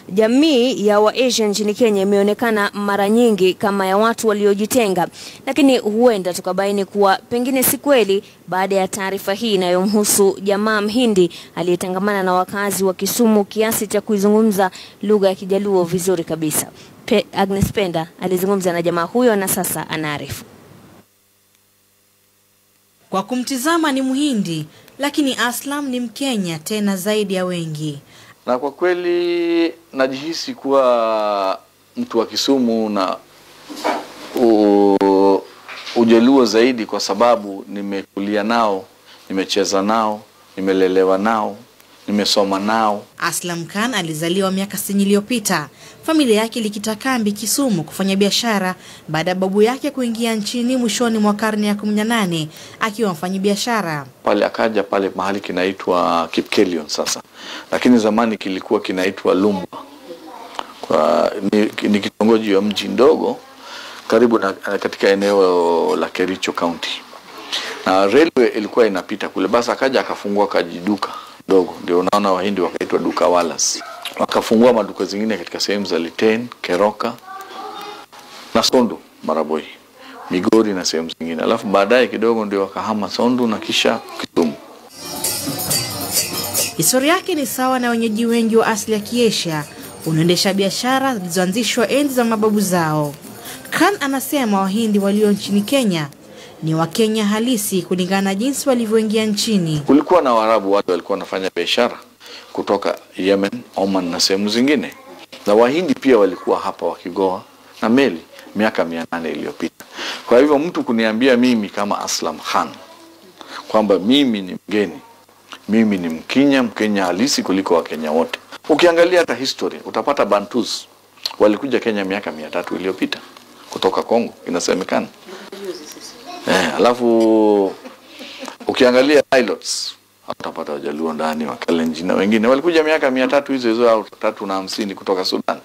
jamii ya Wa-Asia nchini Kenya imeonekana mara nyingi kama ya watu waliojitenga, lakini huenda tukabaini kuwa pengine si kweli baada ya taarifa hii inayomhusu jamaa Mhindi aliyetangamana na wakazi wa Kisumu kiasi cha kuizungumza lugha ya Kijaluo vizuri kabisa. Agnes Penda alizungumza na jamaa huyo na sasa anaarifu. Kwa kumtizama ni Mhindi, lakini Aslam ni Mkenya tena zaidi ya wengi. Na kwa kweli najihisi kuwa mtu wa Kisumu na Ujaluo zaidi kwa sababu nimekulia nao, nimecheza nao, nimelelewa nao, nimesoma nao. Aslam Khan alizaliwa miaka 60 iliyopita. Familia yake ilikita kambi Kisumu kufanya biashara baada ya babu yake kuingia nchini mwishoni mwa karne ya 18 akiwa mfanyabiashara. Pale akaja pale mahali kinaitwa Kipkelion sasa. Lakini zamani kilikuwa kinaitwa Lumba. Ni kitongoji ya mji ndogo karibu na katika eneo la Kericho County. Na railway ilikuwa inapita kule, basi akaja akafungua kajiduka dogo, ndio unaona Wahindi wakaitwa duka walas. Wakafungua maduka zingine katika sehemu za Liten, Keroka na Sondu, Maraboi, Migori na sehemu zingine. Alafu baadaye kidogo ndio wakahama Sondu na kisha Kisumu. Historia yake ni sawa na wenyeji wengi wa asili ya Kiasia, unaendesha biashara zilizoanzishwa enzi za mababu zao. Khan anasema Wahindi walio nchini Kenya ni Wakenya halisi kulingana na jinsi walivyoingia nchini. Kulikuwa na Waarabu watu walikuwa wanafanya biashara kutoka Yemen, Oman na sehemu zingine. Na Wahindi pia walikuwa hapa wakigoa na meli miaka 800 iliyopita. Kwa hivyo mtu kuniambia mimi kama Aslam Khan kwamba mimi ni mgeni, mimi ni Mkenya halisi kuliko Wakenya wote. Ukiangalia hata history utapata Bantus walikuja Kenya miaka 300 iliyopita kutoka Kongo inasemekana. Alafu ukiangalia pilots utapata Wajaluo ndani, Wakalenjin na wengine walikuja miaka 300 hizo au 350 kutoka Sudan.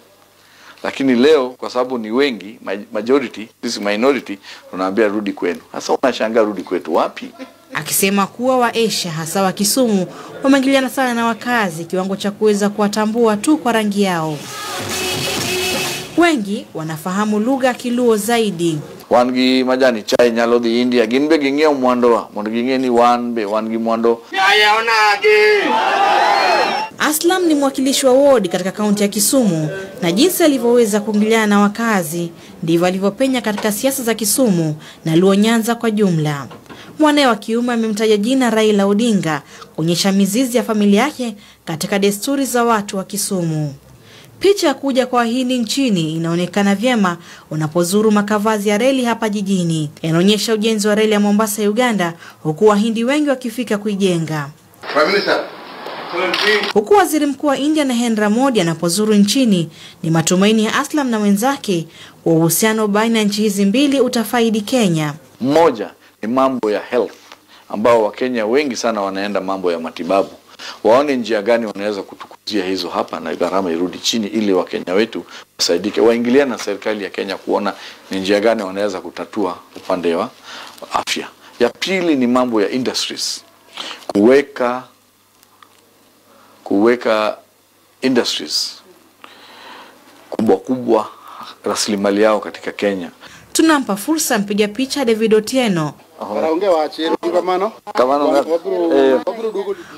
Lakini leo kwa sababu ni wengi, majority, sisi minority, tunaambia rudi kwenu. Sasa unashangaa rudi kwetu wapi? Akisema kuwa Wa-Asia hasa wa Kisumu wameingiliana sana na wakazi kiwango cha kuweza kuwatambua tu kwa rangi yao. Wengi wanafahamu lugha ya Kiluo zaidi. Wangi majani chai nyalo di India ginbe gingeo mwandoa mondo gingeni wangi mwando ya onage. Aslam ni mwakilishi wa ward katika kaunti ya Kisumu, na jinsi alivyoweza kuingiliana na wakazi ndivyo alivyopenya katika siasa za Kisumu na Luo Nyanza kwa jumla. Mwanae wa kiume amemtaja jina Raila Odinga kuonyesha mizizi ya familia yake katika desturi za watu wa Kisumu. Picha ya kuja kwa Wahindi nchini inaonekana vyema unapozuru makavazi ya reli hapa jijini. Inaonyesha ujenzi wa reli ya Mombasa Uganda, huku Wahindi wengi wakifika kuijenga. Huku Waziri Mkuu wa India Narendra Modi anapozuru nchini, ni matumaini ya Aslam na wenzake wa uhusiano baina ya nchi hizi mbili utafaidi Kenya. Moja ni mambo ya health ambao Wakenya wengi sana wanaenda mambo ya matibabu. Waone njia gani wanaweza kutukuzia hizo hapa na gharama irudi chini ili Wakenya wetu wasaidike. Waingiliane na serikali ya Kenya kuona ni njia gani wanaweza kutatua upande wa afya. Ya pili ni mambo ya industries. Kuweka industries kubwa rasilimali yao katika Kenya. Tunampa fursa mpiga picha David Otieno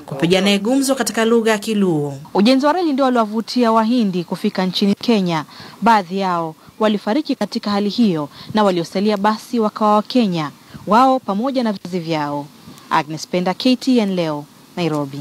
kupiga naye gumzo katika lugha ya Kiluo. Ujenzi wa reli ndio waliwavutia Wahindi kufika nchini Kenya. Baadhi yao walifariki katika hali hiyo na waliosalia basi wakawa Wakenya wao pamoja na vizazi vyao. Agnes Penda, KTN leo, Nairobi.